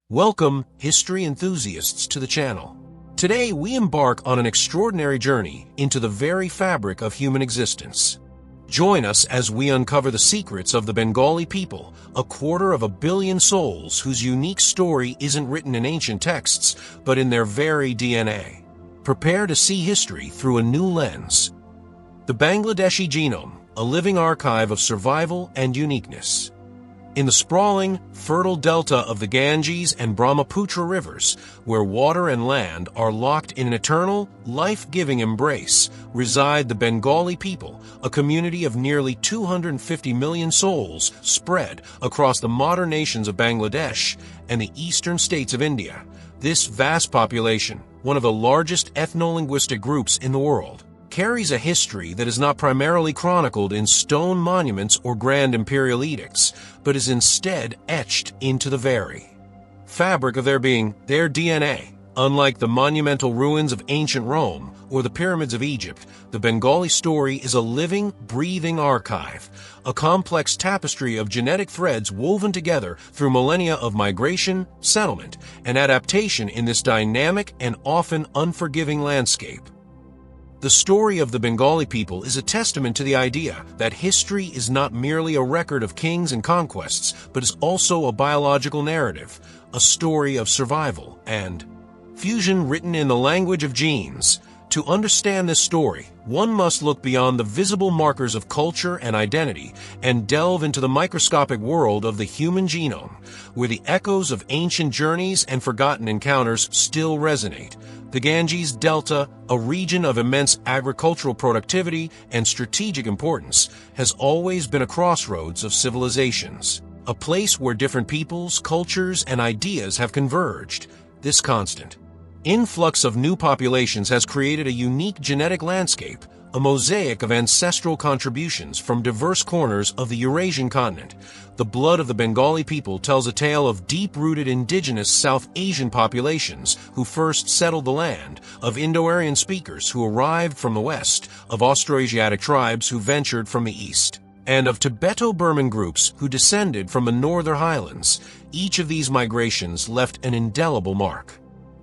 Welcome, history enthusiasts, to the channel. Today we embark on an extraordinary journey into the very fabric of human existence. Join us as we uncover the secrets of the Bengali people, 250 million souls whose unique story isn't written in ancient texts, but in their very DNA. Prepare to see history through a new lens. The Bangladeshi Genome, a living archive of survival and uniqueness. In the sprawling, fertile delta of the Ganges and Brahmaputra rivers, where water and land are locked in an eternal, life-giving embrace, reside the Bengali people, a community of nearly 250 million souls spread across the modern nations of Bangladesh and the eastern states of India. This vast population, one of the largest ethno-linguistic groups in the world, carries a history that is not primarily chronicled in stone monuments or grand imperial edicts, but is instead etched into the very fabric of their being, their DNA. Unlike the monumental ruins of ancient Rome or the pyramids of Egypt, the Bengali story is a living, breathing archive, a complex tapestry of genetic threads woven together through millennia of migration, settlement, and adaptation in this dynamic and often unforgiving landscape. The story of the Bengali people is a testament to the idea that history is not merely a record of kings and conquests, but is also a biological narrative, a story of survival and fusion written in the language of genes. To understand this story, one must look beyond the visible markers of culture and identity and delve into the microscopic world of the human genome, where the echoes of ancient journeys and forgotten encounters still resonate. The Ganges Delta, a region of immense agricultural productivity and strategic importance, has always been a crossroads of civilizations, a place where different peoples, cultures, and ideas have converged. This constant influx of new populations has created a unique genetic landscape, a mosaic of ancestral contributions from diverse corners of the Eurasian continent. The blood of the Bengali people tells a tale of deep-rooted indigenous South Asian populations who first settled the land, of Indo-Aryan speakers who arrived from the west, of Austroasiatic tribes who ventured from the east, and of Tibeto-Burman groups who descended from the northern highlands. Each of these migrations left an indelible mark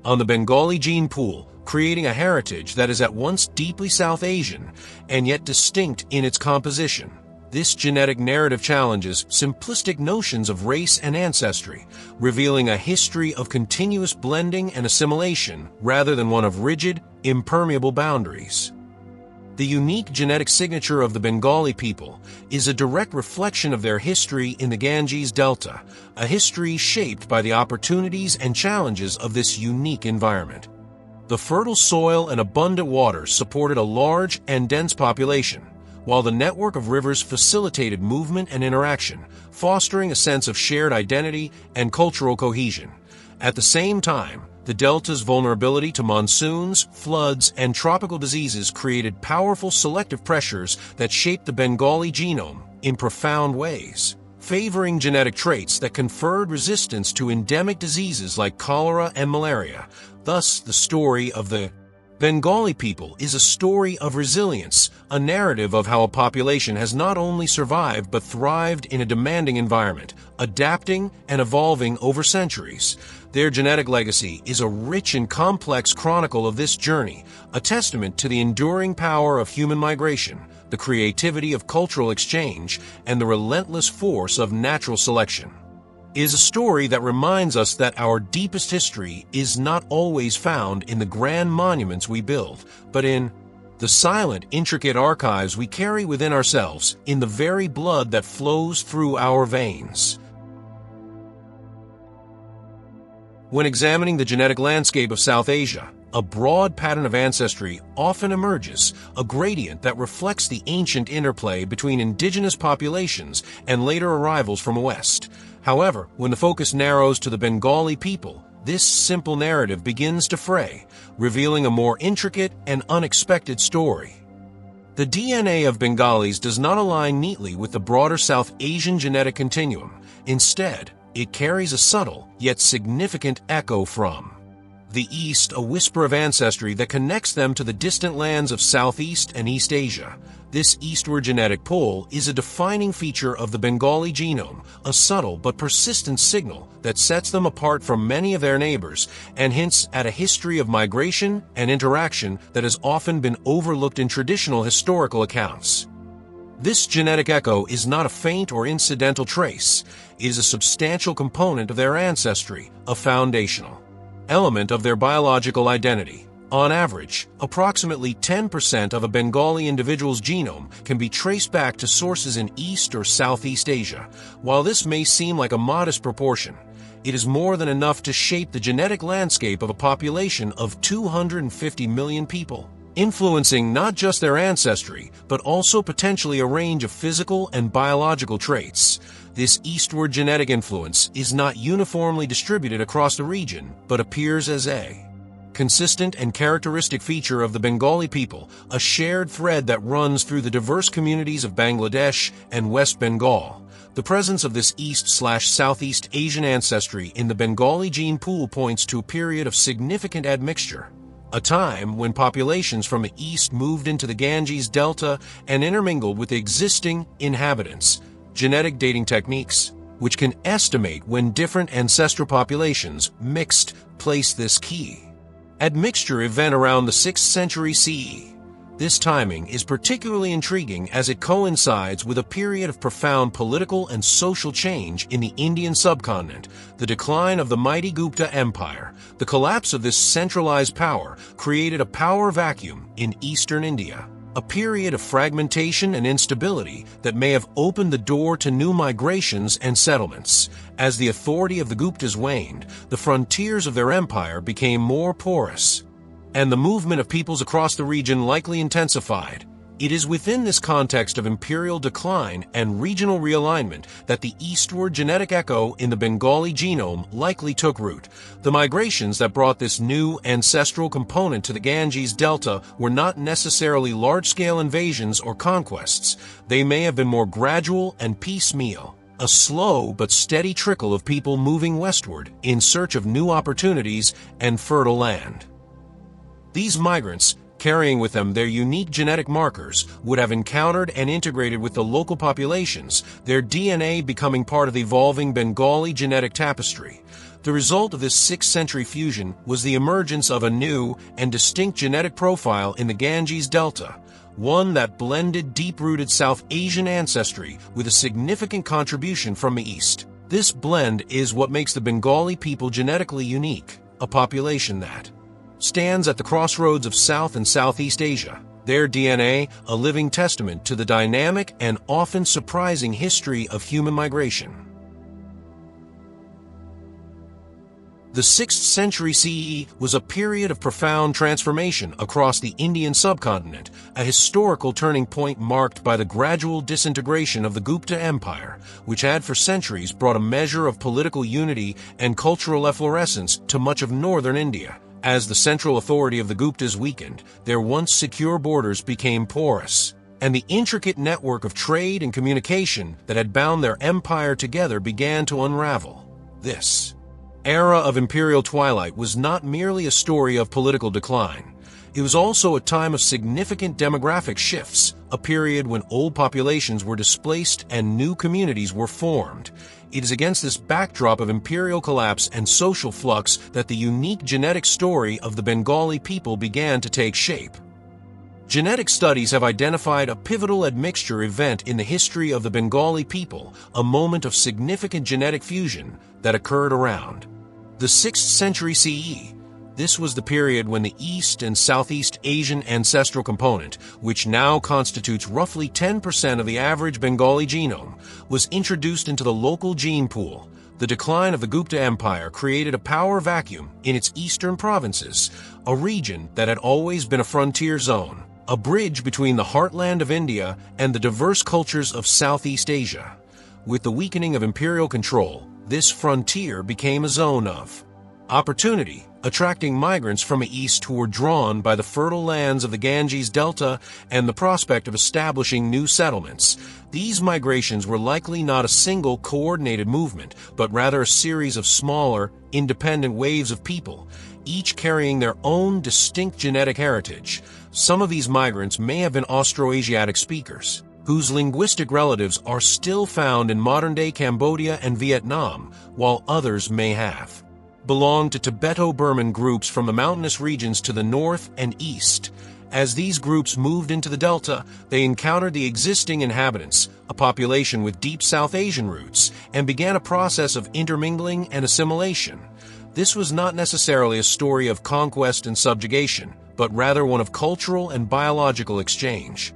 on the Bengali gene pool, creating a heritage that is at once deeply South Asian and yet distinct in its composition. This genetic narrative challenges simplistic notions of race and ancestry, revealing a history of continuous blending and assimilation rather than one of rigid, impermeable boundaries. The unique genetic signature of the Bengali people is a direct reflection of their history in the Ganges Delta, a history shaped by the opportunities and challenges of this unique environment. The fertile soil and abundant water supported a large and dense population, while the network of rivers facilitated movement and interaction, fostering a sense of shared identity and cultural cohesion. At the same time, the delta's vulnerability to monsoons, floods, and tropical diseases created powerful selective pressures that shaped the Bengali genome in profound ways, favoring genetic traits that conferred resistance to endemic diseases like cholera and malaria. Thus, the story of the Bengali people is a story of resilience, a narrative of how a population has not only survived but thrived in a demanding environment, adapting and evolving over centuries. Their genetic legacy is a rich and complex chronicle of this journey, a testament to the enduring power of human migration, the creativity of cultural exchange, and the relentless force of natural selection. It is a story that reminds us that our deepest history is not always found in the grand monuments we build, but in the silent, intricate archives we carry within ourselves, in the very blood that flows through our veins. When examining the genetic landscape of South Asia, a broad pattern of ancestry often emerges, a gradient that reflects the ancient interplay between indigenous populations and later arrivals from the West. However, when the focus narrows to the Bengali people, this simple narrative begins to fray, revealing a more intricate and unexpected story. The DNA of Bengalis does not align neatly with the broader South Asian genetic continuum. Instead, it carries a subtle, yet significant echo from The East a whisper of ancestry that connects them to the distant lands of Southeast and East Asia. This eastward genetic pull is a defining feature of the Bengali genome, a subtle but persistent signal that sets them apart from many of their neighbors and hints at a history of migration and interaction that has often been overlooked in traditional historical accounts. This genetic echo is not a faint or incidental trace. It is a substantial component of their ancestry, a foundational element of their biological identity. On average, approximately 10% of a Bengali individual's genome can be traced back to sources in East or Southeast Asia. While this may seem like a modest proportion, it is more than enough to shape the genetic landscape of a population of 250 million people, influencing not just their ancestry, but also potentially a range of physical and biological traits. This eastward genetic influence is not uniformly distributed across the region, but appears as a consistent and characteristic feature of the Bengali people, a shared thread that runs through the diverse communities of Bangladesh and West Bengal. The presence of this East/Southeast Asian ancestry in the Bengali gene pool points to a period of significant admixture, a time when populations from the East moved into the Ganges Delta and intermingled with the existing inhabitants. Genetic dating techniques, which can estimate when different ancestral populations mixed, place this key admixture event around the 6th century CE. This timing is particularly intriguing as it coincides with a period of profound political and social change in the Indian subcontinent. The decline of the mighty Gupta Empire, the collapse of this centralized power, created a power vacuum in eastern India, a period of fragmentation and instability that may have opened the door to new migrations and settlements. As the authority of the Guptas waned, the frontiers of their empire became more porous, and the movement of peoples across the region likely intensified. It is within this context of imperial decline and regional realignment that the eastward genetic echo in the Bengali genome likely took root. The migrations that brought this new ancestral component to the Ganges Delta were not necessarily large-scale invasions or conquests. They may have been more gradual and piecemeal, a slow but steady trickle of people moving westward in search of new opportunities and fertile land. These migrants, carrying with them their unique genetic markers, would have encountered and integrated with the local populations, their DNA becoming part of the evolving Bengali genetic tapestry. The result of this 6th century fusion was the emergence of a new and distinct genetic profile in the Ganges Delta, one that blended deep-rooted South Asian ancestry with a significant contribution from the East. This blend is what makes the Bengali people genetically unique, a population that stands at the crossroads of South and Southeast Asia, their DNA a living testament to the dynamic and often surprising history of human migration. The 6th century CE was a period of profound transformation across the Indian subcontinent, a historical turning point marked by the gradual disintegration of the Gupta Empire, which had for centuries brought a measure of political unity and cultural efflorescence to much of northern India. As the central authority of the Guptas weakened, their once secure borders became porous, and the intricate network of trade and communication that had bound their empire together began to unravel. This era of imperial twilight was not merely a story of political decline. It was also a time of significant demographic shifts, a period when old populations were displaced and new communities were formed. It is against this backdrop of imperial collapse and social flux that the unique genetic story of the Bengali people began to take shape. Genetic studies have identified a pivotal admixture event in the history of the Bengali people, a moment of significant genetic fusion that occurred around the 6th century CE. This was the period when the East and Southeast Asian ancestral component, which now constitutes roughly 10% of the average Bengali genome, was introduced into the local gene pool. The decline of the Gupta Empire created a power vacuum in its eastern provinces, a region that had always been a frontier zone, a bridge between the heartland of India and the diverse cultures of Southeast Asia. With the weakening of imperial control, this frontier became a zone of Opportunity, attracting migrants from the east who were drawn by the fertile lands of the Ganges Delta and the prospect of establishing new settlements. These migrations were likely not a single coordinated movement, but rather a series of smaller, independent waves of people, each carrying their own distinct genetic heritage. Some of these migrants may have been Austroasiatic speakers, whose linguistic relatives are still found in modern-day Cambodia and Vietnam, while others may have belonged to Tibeto-Burman groups from the mountainous regions to the north and east. As these groups moved into the delta, they encountered the existing inhabitants, a population with deep South Asian roots, and began a process of intermingling and assimilation. This was not necessarily a story of conquest and subjugation, but rather one of cultural and biological exchange.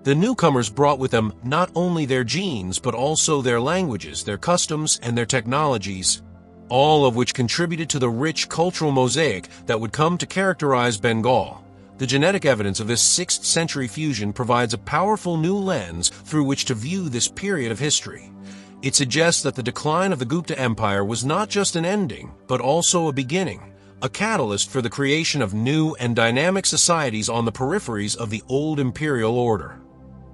The newcomers brought with them not only their genes, but also their languages, their customs, and their technologies, all of which contributed to the rich cultural mosaic that would come to characterize Bengal. The genetic evidence of this 6th century fusion provides a powerful new lens through which to view this period of history. It suggests that the decline of the Gupta Empire was not just an ending, but also a beginning, a catalyst for the creation of new and dynamic societies on the peripheries of the old imperial order.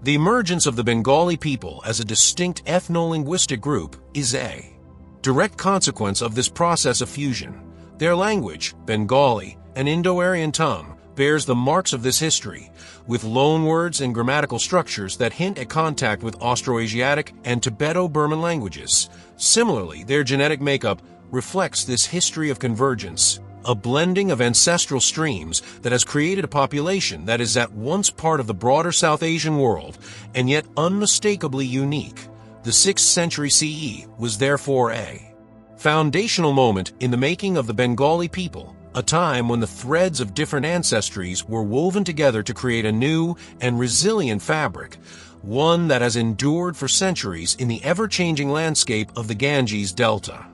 The emergence of the Bengali people as a distinct ethno-linguistic group is a direct consequence of this process of fusion. Their language, Bengali, an Indo-Aryan tongue, bears the marks of this history, with loanwords and grammatical structures that hint at contact with Austroasiatic and Tibeto-Burman languages. Similarly, their genetic makeup reflects this history of convergence, a blending of ancestral streams that has created a population that is at once part of the broader South Asian world and yet unmistakably unique. The 6th century CE was therefore a foundational moment in the making of the Bengali people, a time when the threads of different ancestries were woven together to create a new and resilient fabric, one that has endured for centuries in the ever-changing landscape of the Ganges Delta.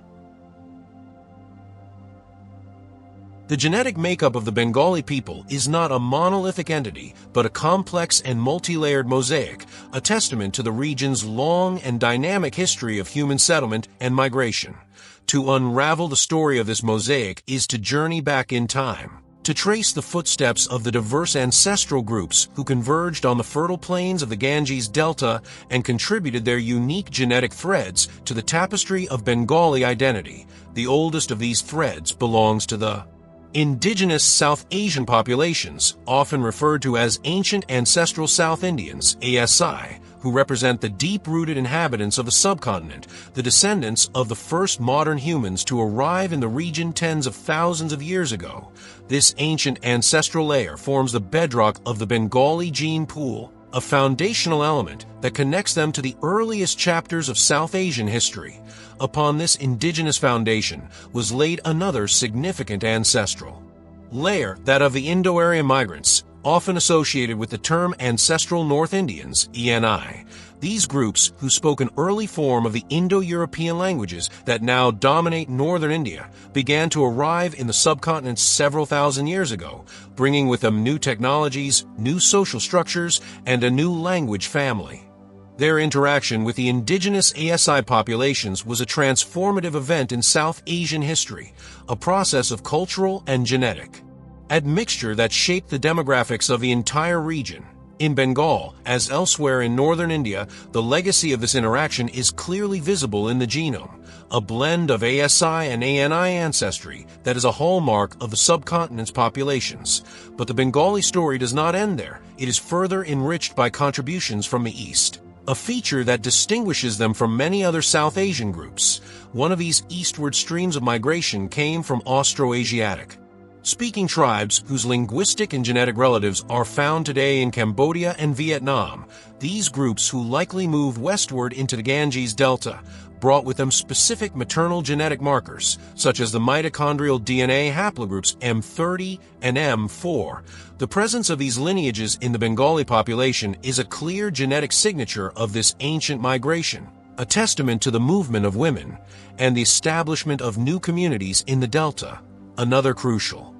The genetic makeup of the Bengali people is not a monolithic entity, but a complex and multi-layered mosaic, a testament to the region's long and dynamic history of human settlement and migration. To unravel the story of this mosaic is to journey back in time, to trace the footsteps of the diverse ancestral groups who converged on the fertile plains of the Ganges Delta and contributed their unique genetic threads to the tapestry of Bengali identity. The oldest of these threads belongs to the indigenous South Asian populations, often referred to as ancient ancestral South Indians, ASI, who represent the deep-rooted inhabitants of the subcontinent, the descendants of the first modern humans to arrive in the region tens of thousands of years ago. This ancient ancestral layer forms the bedrock of the Bengali gene pool, a foundational element that connects them to the earliest chapters of South Asian history. Upon this indigenous foundation was laid another significant ancestral layer, that of the Indo-Aryan migrants, often associated with the term Ancestral North Indians, ENI. These groups, who spoke an early form of the Indo-European languages that now dominate northern India, began to arrive in the subcontinent several thousand years ago, bringing with them new technologies, new social structures, and a new language family. Their interaction with the indigenous ASI populations was a transformative event in South Asian history, a process of cultural and genetic admixture that shaped the demographics of the entire region. In Bengal, as elsewhere in northern India, the legacy of this interaction is clearly visible in the genome, a blend of ASI and ANI ancestry that is a hallmark of the subcontinent's populations. But the Bengali story does not end there. It is further enriched by contributions from the East, a feature that distinguishes them from many other South Asian groups. One of these eastward streams of migration came from Austroasiatic speaking tribes whose linguistic and genetic relatives are found today in Cambodia and Vietnam. These groups, who likely moved westward into the Ganges Delta, brought with them specific maternal genetic markers, such as the mitochondrial DNA haplogroups M30 and M4. The presence of these lineages in the Bengali population is a clear genetic signature of this ancient migration, a testament to the movement of women and the establishment of new communities in the Delta. Another crucial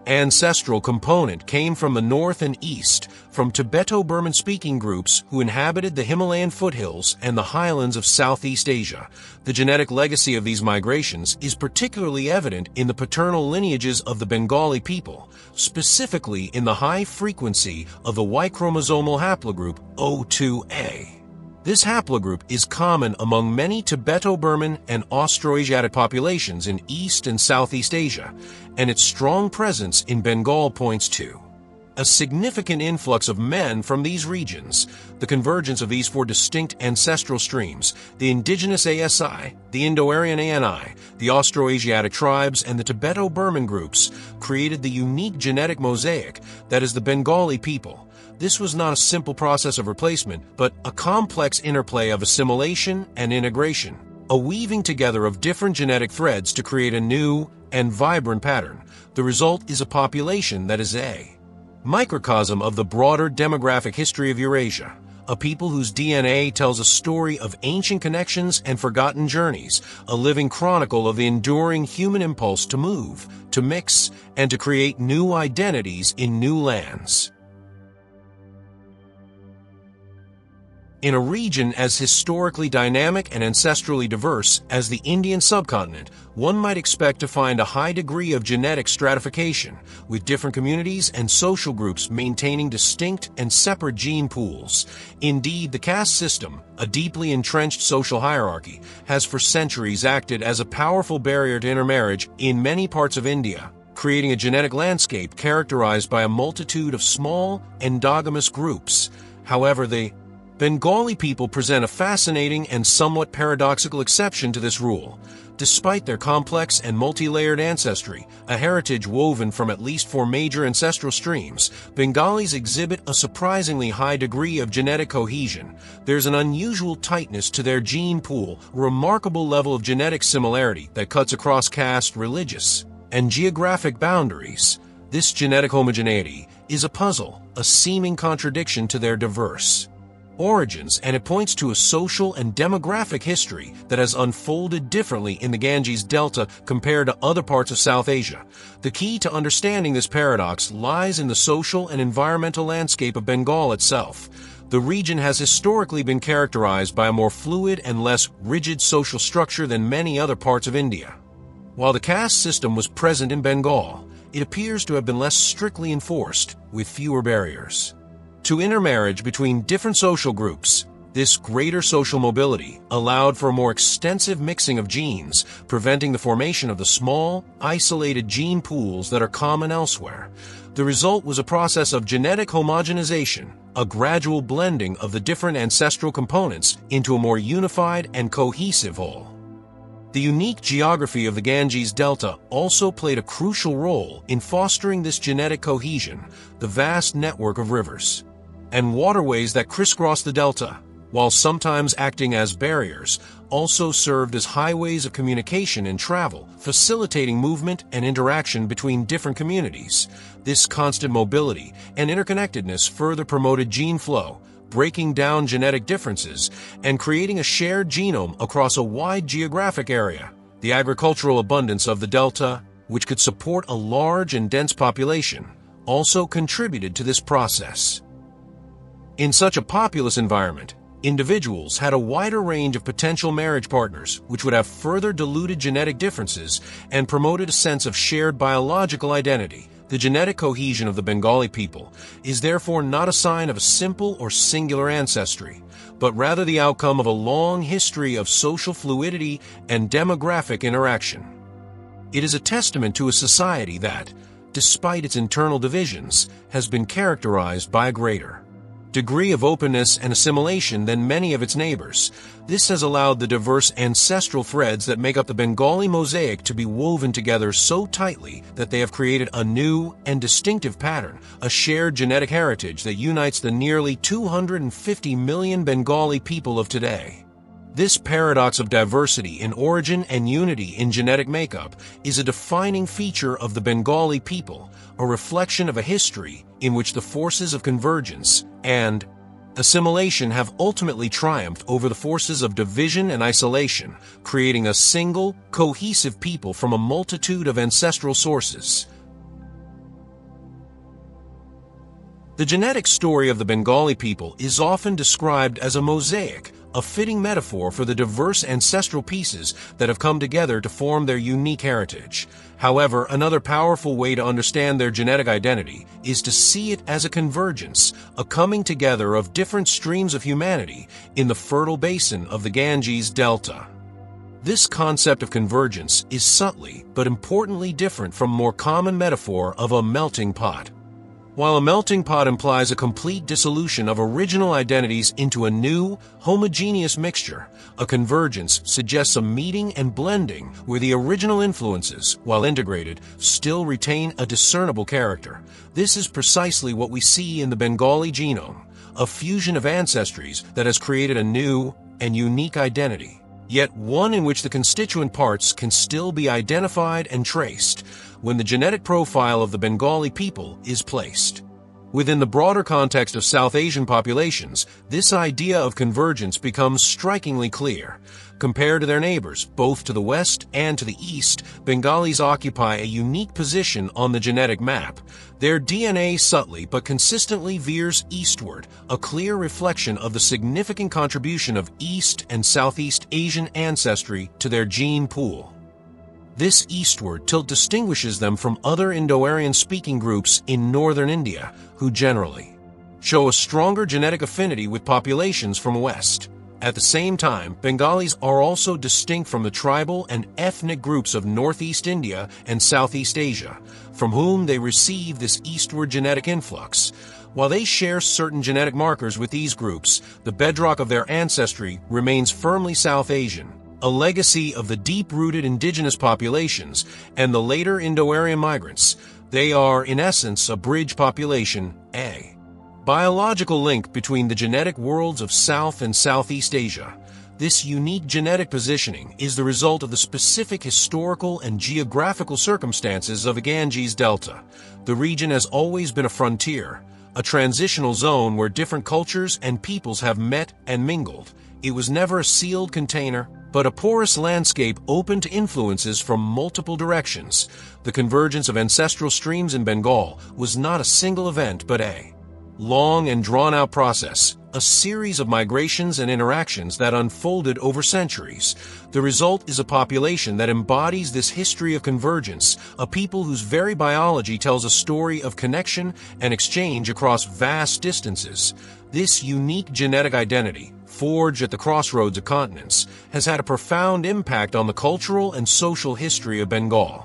ancestral component came from the north and east, from Tibeto-Burman-speaking groups who inhabited the Himalayan foothills and the highlands of Southeast Asia. The genetic legacy of these migrations is particularly evident in the paternal lineages of the Bengali people, specifically in the high frequency of the Y-chromosomal haplogroup O2A. This haplogroup is common among many Tibeto-Burman and Austroasiatic populations in East and Southeast Asia, and its strong presence in Bengal points to a significant influx of men from these regions. The convergence of these four distinct ancestral streams, the indigenous ASI, the Indo-Aryan ANI, the Austroasiatic tribes, and the Tibeto-Burman groups, created the unique genetic mosaic that is the Bengali people. This was not a simple process of replacement, but a complex interplay of assimilation and integration, a weaving together of different genetic threads to create a new and vibrant pattern. The result is a population that is a microcosm of the broader demographic history of Eurasia, a people whose DNA tells a story of ancient connections and forgotten journeys, a living chronicle of the enduring human impulse to move, to mix, and to create new identities in new lands. In a region as historically dynamic and ancestrally diverse as the Indian subcontinent, one might expect to find a high degree of genetic stratification, with different communities and social groups maintaining distinct and separate gene pools. Indeed, the caste system, a deeply entrenched social hierarchy, has for centuries acted as a powerful barrier to intermarriage in many parts of India, creating a genetic landscape characterized by a multitude of small, endogamous groups. However, the Bengali people present a fascinating and somewhat paradoxical exception to this rule. Despite their complex and multi-layered ancestry, a heritage woven from at least four major ancestral streams, Bengalis exhibit a surprisingly high degree of genetic cohesion. There's an unusual tightness to their gene pool, a remarkable level of genetic similarity that cuts across caste, religious, and geographic boundaries. This genetic homogeneity is a puzzle, a seeming contradiction to their diverse origins, and it points to a social and demographic history that has unfolded differently in the Ganges Delta compared to other parts of South Asia. The key to understanding this paradox lies in the social and environmental landscape of Bengal itself. The region has historically been characterized by a more fluid and less rigid social structure than many other parts of India. While the caste system was present in Bengal, it appears to have been less strictly enforced, with fewer barriers to intermarriage between different social groups. This greater social mobility allowed for a more extensive mixing of genes, preventing the formation of the small, isolated gene pools that are common elsewhere. The result was a process of genetic homogenization, a gradual blending of the different ancestral components into a more unified and cohesive whole. The unique geography of the Ganges Delta also played a crucial role in fostering this genetic cohesion. The vast network of rivers and waterways that crisscross the delta, while sometimes acting as barriers, also served as highways of communication and travel, facilitating movement and interaction between different communities. This constant mobility and interconnectedness further promoted gene flow, breaking down genetic differences and creating a shared genome across a wide geographic area. The agricultural abundance of the delta, which could support a large and dense population, also contributed to this process. In such a populous environment, individuals had a wider range of potential marriage partners, which would have further diluted genetic differences and promoted a sense of shared biological identity. The genetic cohesion of the Bengali people is therefore not a sign of a simple or singular ancestry, but rather the outcome of a long history of social fluidity and demographic interaction. It is a testament to a society that, despite its internal divisions, has been characterized by a greater degree of openness and assimilation than many of its neighbors. This has allowed the diverse ancestral threads that make up the Bengali mosaic to be woven together so tightly that they have created a new and distinctive pattern, a shared genetic heritage that unites the nearly 250 million Bengali people of today. This paradox of diversity in origin and unity in genetic makeup is a defining feature of the Bengali people, a reflection of a history in which the forces of convergence and assimilation have ultimately triumphed over the forces of division and isolation, creating a single, cohesive people from a multitude of ancestral sources. The genetic story of the Bengali people is often described as a mosaic, a fitting metaphor for the diverse ancestral pieces that have come together to form their unique heritage. However, another powerful way to understand their genetic identity is to see it as a convergence, a coming together of different streams of humanity in the fertile basin of the Ganges Delta. This concept of convergence is subtly but importantly different from more common metaphor of a melting pot. While a melting pot implies a complete dissolution of original identities into a new, homogeneous mixture, a convergence suggests a meeting and blending where the original influences, while integrated, still retain a discernible character. This is precisely what we see in the Bengali genome, a fusion of ancestries that has created a new and unique identity, yet one in which the constituent parts can still be identified and traced when the genetic profile of the Bengali people is placed. Within the broader context of South Asian populations, this idea of convergence becomes strikingly clear. Compared to their neighbors, both to the west and to the east, Bengalis occupy a unique position on the genetic map. Their DNA subtly but consistently veers eastward, a clear reflection of the significant contribution of East and Southeast Asian ancestry to their gene pool. This eastward tilt distinguishes them from other Indo-Aryan-speaking groups in northern India, who generally show a stronger genetic affinity with populations from west. At the same time, Bengalis are also distinct from the tribal and ethnic groups of northeast India and Southeast Asia, from whom they receive this eastward genetic influx. While they share certain genetic markers with these groups, the bedrock of their ancestry remains firmly South Asian, a legacy of the deep-rooted indigenous populations and the later Indo-Aryan migrants. They are, in essence, a bridge population, a biological link between the genetic worlds of South and Southeast Asia. This unique genetic positioning is the result of the specific historical and geographical circumstances of the Ganges Delta. The region has always been a frontier, a transitional zone where different cultures and peoples have met and mingled. It was never a sealed container, but a porous landscape open to influences from multiple directions. The convergence of ancestral streams in Bengal was not a single event, but a long and drawn-out process, a series of migrations and interactions that unfolded over centuries. The result is a population that embodies this history of convergence, a people whose very biology tells a story of connection and exchange across vast distances. This unique genetic identity, forged at the crossroads of continents, has had a profound impact on the cultural and social history of Bengal.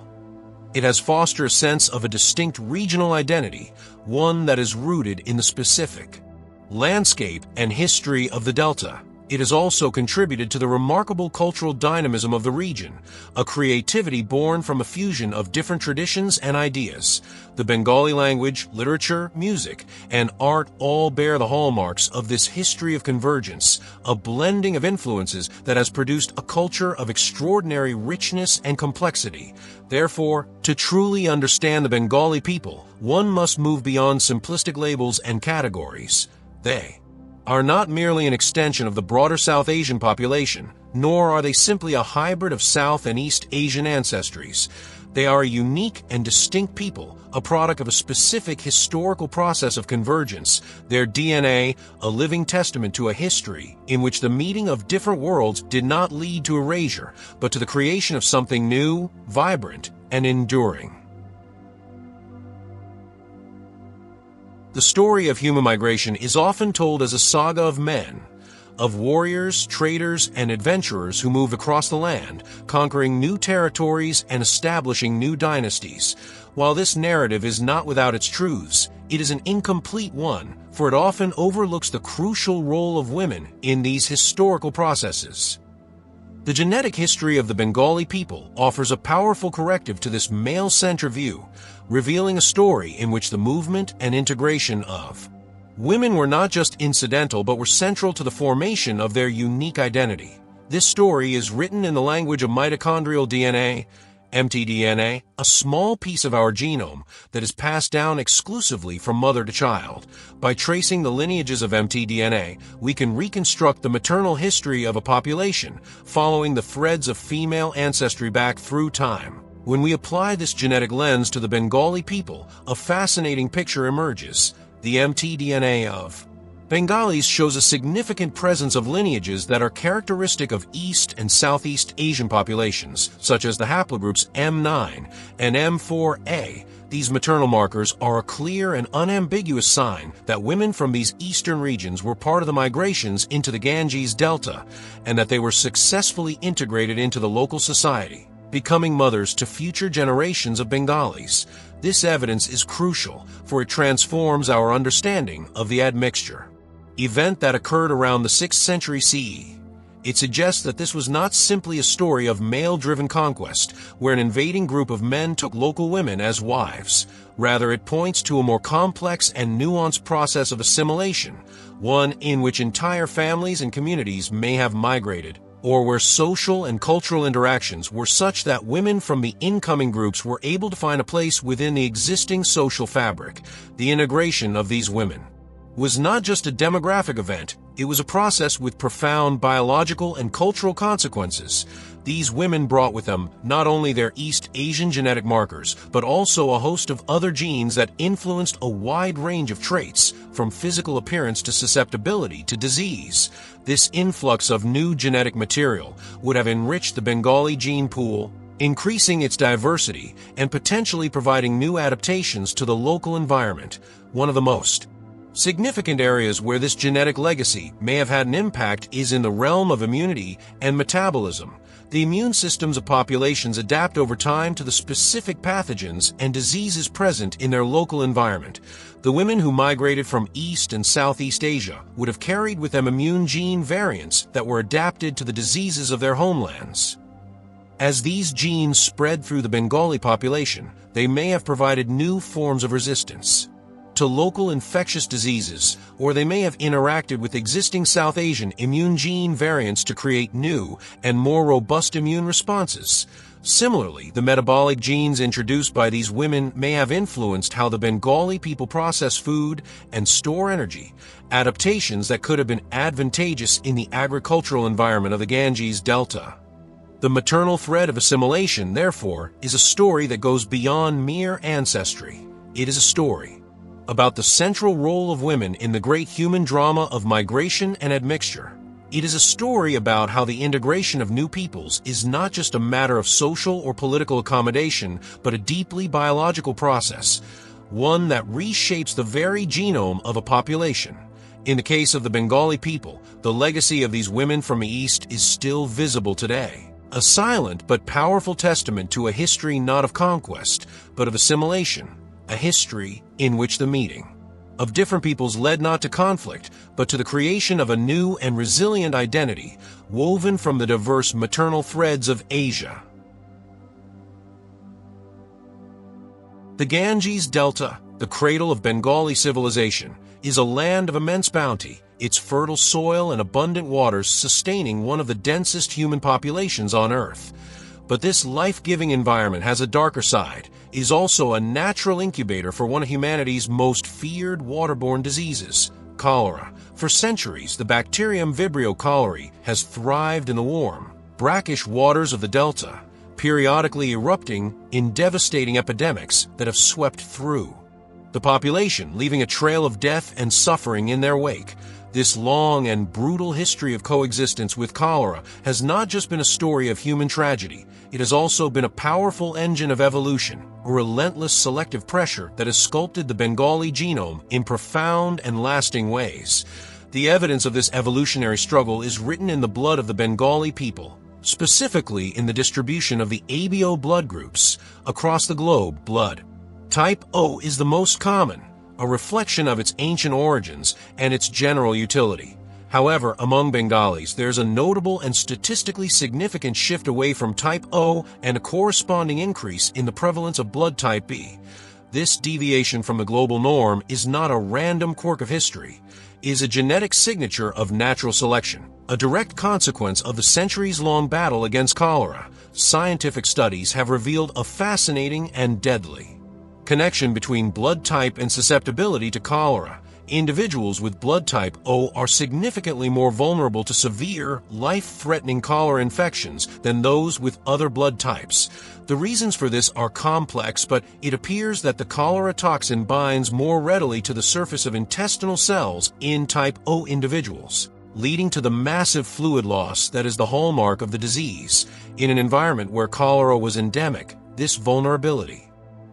It has fostered a sense of a distinct regional identity, one that is rooted in the specific landscape and history of the Delta. It has also contributed to the remarkable cultural dynamism of the region, a creativity born from a fusion of different traditions and ideas. The Bengali language, literature, music, and art all bear the hallmarks of this history of convergence, a blending of influences that has produced a culture of extraordinary richness and complexity. Therefore, to truly understand the Bengali people, one must move beyond simplistic labels and categories. They are not merely an extension of the broader South Asian population, nor are they simply a hybrid of South and East Asian ancestries. They are a unique and distinct people, a product of a specific historical process of convergence, their DNA a living testament to a history in which the meeting of different worlds did not lead to erasure, but to the creation of something new, vibrant, and enduring. The story of human migration is often told as a saga of men, of warriors, traders, and adventurers who moved across the land, conquering new territories and establishing new dynasties. While this narrative is not without its truths, it is an incomplete one, for it often overlooks the crucial role of women in these historical processes. The genetic history of the Bengali people offers a powerful corrective to this male-centered view, revealing a story in which the movement and integration of women were not just incidental but were central to the formation of their unique identity. This story is written in the language of mitochondrial DNA, mtDNA, a small piece of our genome that is passed down exclusively from mother to child. By tracing the lineages of mtDNA, we can reconstruct the maternal history of a population, following the threads of female ancestry back through time. When we apply this genetic lens to the Bengali people, a fascinating picture emerges. The mtDNA of Bengalis shows a significant presence of lineages that are characteristic of East and Southeast Asian populations, such as the haplogroups M9 and M4A. These maternal markers are a clear and unambiguous sign that women from these eastern regions were part of the migrations into the Ganges Delta and that they were successfully integrated into the local society, becoming mothers to future generations of Bengalis. This evidence is crucial, for it transforms our understanding of the admixture event that occurred around the 6th century CE. It suggests that this was not simply a story of male-driven conquest, where an invading group of men took local women as wives. Rather, it points to a more complex and nuanced process of assimilation, one in which entire families and communities may have migrated, or where social and cultural interactions were such that women from the incoming groups were able to find a place within the existing social fabric. The integration of these women was not just a demographic event, it was a process with profound biological and cultural consequences. These women brought with them not only their East Asian genetic markers, but also a host of other genes that influenced a wide range of traits, from physical appearance to susceptibility to disease. This influx of new genetic material would have enriched the Bengali gene pool, increasing its diversity and potentially providing new adaptations to the local environment. One of the most significant areas where this genetic legacy may have had an impact is in the realm of immunity and metabolism. The immune systems of populations adapt over time to the specific pathogens and diseases present in their local environment. The women who migrated from East and Southeast Asia would have carried with them immune gene variants that were adapted to the diseases of their homelands. As these genes spread through the Bengali population, they may have provided new forms of resistance to local infectious diseases, or they may have interacted with existing South Asian immune gene variants to create new and more robust immune responses. Similarly, the metabolic genes introduced by these women may have influenced how the Bengali people process food and store energy, adaptations that could have been advantageous in the agricultural environment of the Ganges Delta. The maternal thread of assimilation, therefore, is a story that goes beyond mere ancestry. It is a story about the central role of women in the great human drama of migration and admixture. It is a story about how the integration of new peoples is not just a matter of social or political accommodation, but a deeply biological process, one that reshapes the very genome of a population. In the case of the Bengali people, the legacy of these women from the East is still visible today, a silent but powerful testament to a history not of conquest, but of assimilation. A history in which the meeting of different peoples led not to conflict, but to the creation of a new and resilient identity, woven from the diverse maternal threads of Asia. The Ganges Delta, the cradle of Bengali civilization, is a land of immense bounty, its fertile soil and abundant waters sustaining one of the densest human populations on Earth. But this life-giving environment has a darker side. It is also a natural incubator for one of humanity's most feared waterborne diseases, cholera. For centuries, the bacterium Vibrio cholerae has thrived in the warm, brackish waters of the Delta, periodically erupting in devastating epidemics that have swept through the population, leaving a trail of death and suffering in their wake. This long and brutal history of coexistence with cholera has not just been a story of human tragedy, it has also been a powerful engine of evolution, a relentless selective pressure that has sculpted the Bengali genome in profound and lasting ways. The evidence of this evolutionary struggle is written in the blood of the Bengali people, specifically in the distribution of the ABO blood groups across the globe. Blood type O is the most common, a reflection of its ancient origins and its general utility. However, among Bengalis, there's a notable and statistically significant shift away from type O and a corresponding increase in the prevalence of blood type B. This deviation from the global norm is not a random quirk of history. It is a genetic signature of natural selection, a direct consequence of the centuries-long battle against cholera. Scientific studies have revealed a fascinating and deadly connection between blood type and susceptibility to cholera. individuals with blood type O are significantly more vulnerable to severe, life-threatening cholera infections than those with other blood types. The reasons for this are complex, but it appears that the cholera toxin binds more readily to the surface of intestinal cells in type O individuals, leading to the massive fluid loss that is the hallmark of the disease. In an environment where cholera was endemic, this vulnerability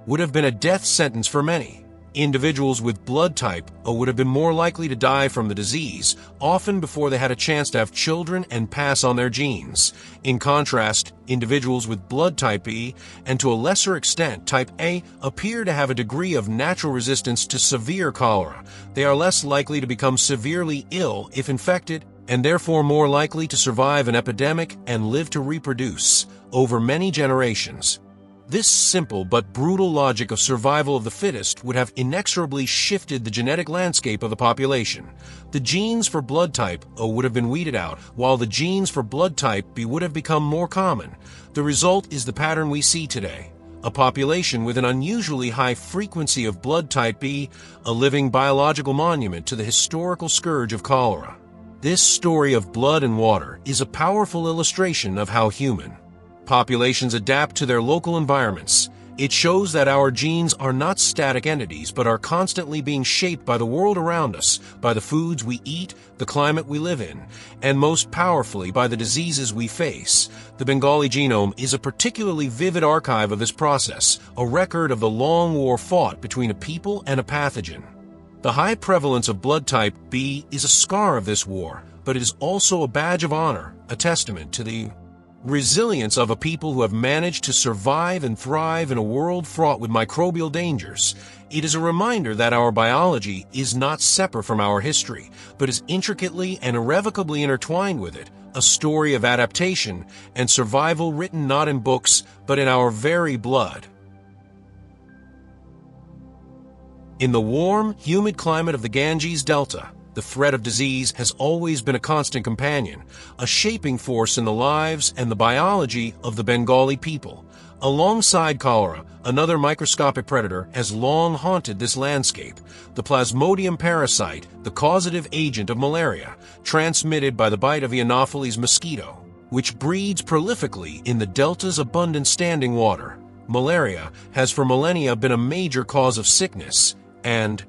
would have been a death sentence for many. Individuals with blood type O would have been more likely to die from the disease, often before they had a chance to have children and pass on their genes. In contrast, individuals with blood type E, and to a lesser extent type A, appear to have a degree of natural resistance to severe cholera. They are less likely to become severely ill if infected, and therefore more likely to survive an epidemic and live to reproduce over many generations. This simple but brutal logic of survival of the fittest would have inexorably shifted the genetic landscape of the population. The genes for blood type O would have been weeded out, while the genes for blood type B would have become more common. The result is the pattern we see today: a population with an unusually high frequency of blood type B, a living biological monument to the historical scourge of cholera. This story of blood and water is a powerful illustration of how human populations adapt to their local environments. It shows that our genes are not static entities, but are constantly being shaped by the world around us, by the foods we eat, the climate we live in, and most powerfully by the diseases we face. The Bengali genome is a particularly vivid archive of this process, a record of the long war fought between a people and a pathogen. The high prevalence of blood type B is a scar of this war, but it is also a badge of honor, a testament to the resilience of a people who have managed to survive and thrive in a world fraught with microbial dangers. It is a reminder that our biology is not separate from our history, but is intricately and irrevocably intertwined with it, a story of adaptation and survival written not in books, but in our very blood. In the warm, humid climate of the Ganges Delta, the threat of disease has always been a constant companion, a shaping force in the lives and the biology of the Bengali people. Alongside cholera, another microscopic predator has long haunted this landscape: the Plasmodium parasite, the causative agent of malaria, transmitted by the bite of the Anopheles mosquito, which breeds prolifically in the delta's abundant standing water. Malaria has for millennia been a major cause of sickness and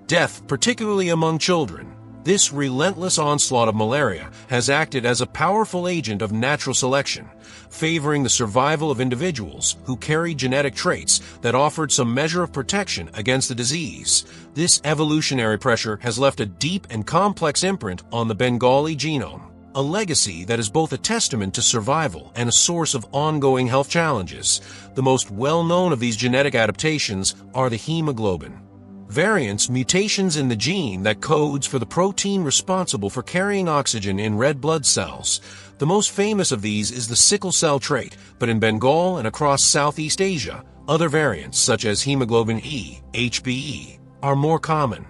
death, particularly among children. This relentless onslaught of malaria has acted as a powerful agent of natural selection, favoring the survival of individuals who carried genetic traits that offered some measure of protection against the disease. This evolutionary pressure has left a deep and complex imprint on the Bengali genome, a legacy that is both a testament to survival and a source of ongoing health challenges. The most well-known of these genetic adaptations are the hemoglobin variants, mutations in the gene that codes for the protein responsible for carrying oxygen in red blood cells. The most famous of these is the sickle cell trait, but in Bengal and across Southeast Asia, other variants such as hemoglobin E, HbE, are more common.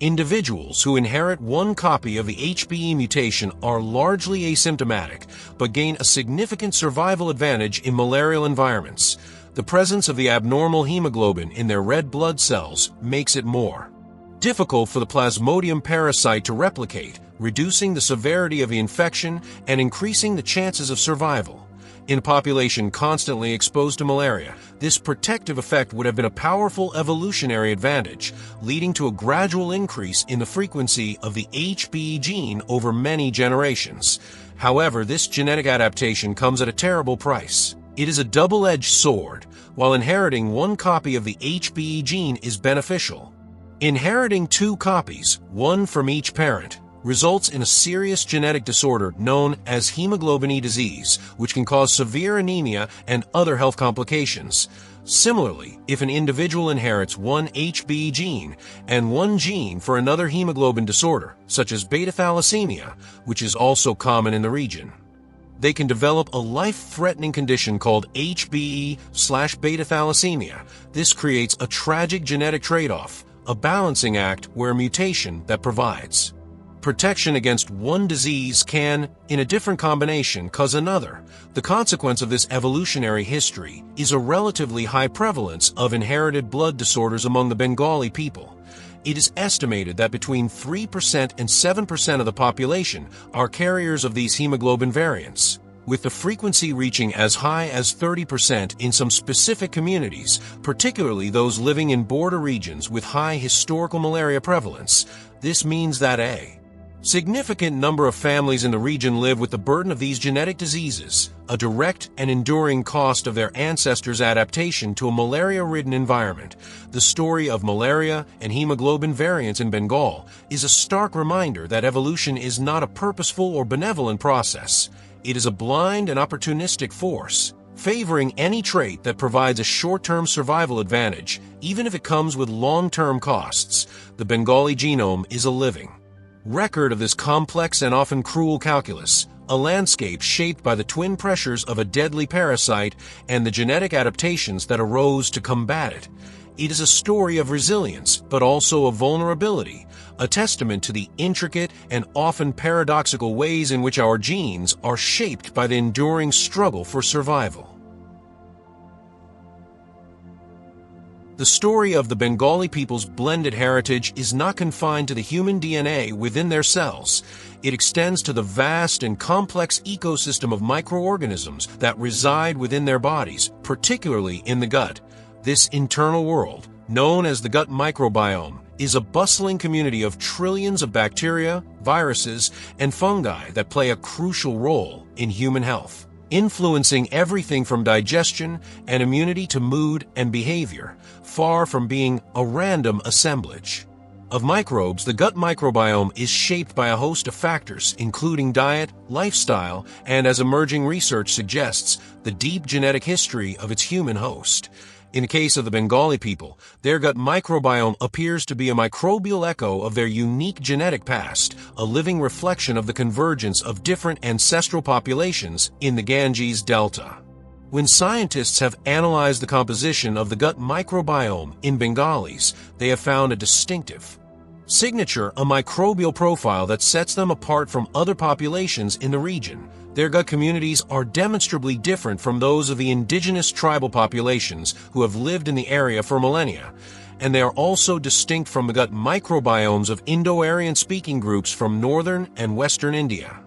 Individuals who inherit one copy of the HbE mutation are largely asymptomatic, but gain a significant survival advantage in malarial environments. The presence of the abnormal hemoglobin in their red blood cells makes it more difficult for the Plasmodium parasite to replicate, reducing the severity of the infection and increasing the chances of survival. In a population constantly exposed to malaria, this protective effect would have been a powerful evolutionary advantage, leading to a gradual increase in the frequency of the HbE gene over many generations. However, this genetic adaptation comes at a terrible price. It is a double-edged sword. While inheriting one copy of the HbE gene is beneficial, inheriting two copies, one from each parent, results in a serious genetic disorder known as hemoglobin E disease, which can cause severe anemia and other health complications. Similarly, if an individual inherits one HbE gene and one gene for another hemoglobin disorder, such as beta thalassemia, which is also common in the region, they can develop a life-threatening condition called HbE/beta thalassemia. This creates a tragic genetic trade-off, a balancing act where mutation that provides protection against one disease can, in a different combination, cause another. The consequence of this evolutionary history is a relatively high prevalence of inherited blood disorders among the Bengali people. It is estimated that between 3% and 7% of the population are carriers of these hemoglobin variants, with the frequency reaching as high as 30% in some specific communities, particularly those living in border regions with high historical malaria prevalence. This means that a significant number of families in the region live with the burden of these genetic diseases, a direct and enduring cost of their ancestors' adaptation to a malaria-ridden environment. The story of malaria and hemoglobin variants in Bengal is a stark reminder that evolution is not a purposeful or benevolent process. It is a blind and opportunistic force, favoring any trait that provides a short-term survival advantage, even if it comes with long-term costs. The Bengali genome is a living record of this complex and often cruel calculus, a landscape shaped by the twin pressures of a deadly parasite and the genetic adaptations that arose to combat it. It is a story of resilience, but also of vulnerability, a testament to the intricate and often paradoxical ways in which our genes are shaped by the enduring struggle for survival. The story of the Bengali people's blended heritage is not confined to the human DNA within their cells. It extends to the vast and complex ecosystem of microorganisms that reside within their bodies, particularly in the gut. This internal world, known as the gut microbiome, is a bustling community of trillions of bacteria, viruses, and fungi that play a crucial role in human health, influencing everything from digestion and immunity to mood and behavior, far from being a random assemblage of microbes. The gut microbiome is shaped by a host of factors, including diet, lifestyle, and, as emerging research suggests, the deep genetic history of its human host. In the case of the Bengali people, their gut microbiome appears to be a microbial echo of their unique genetic past, a living reflection of the convergence of different ancestral populations in the Ganges Delta. When scientists have analyzed the composition of the gut microbiome in Bengalis, they have found a distinctive signature, a microbial profile that sets them apart from other populations in the region. Their gut communities are demonstrably different from those of the indigenous tribal populations who have lived in the area for millennia, and they are also distinct from the gut microbiomes of Indo-Aryan-speaking groups from northern and western India.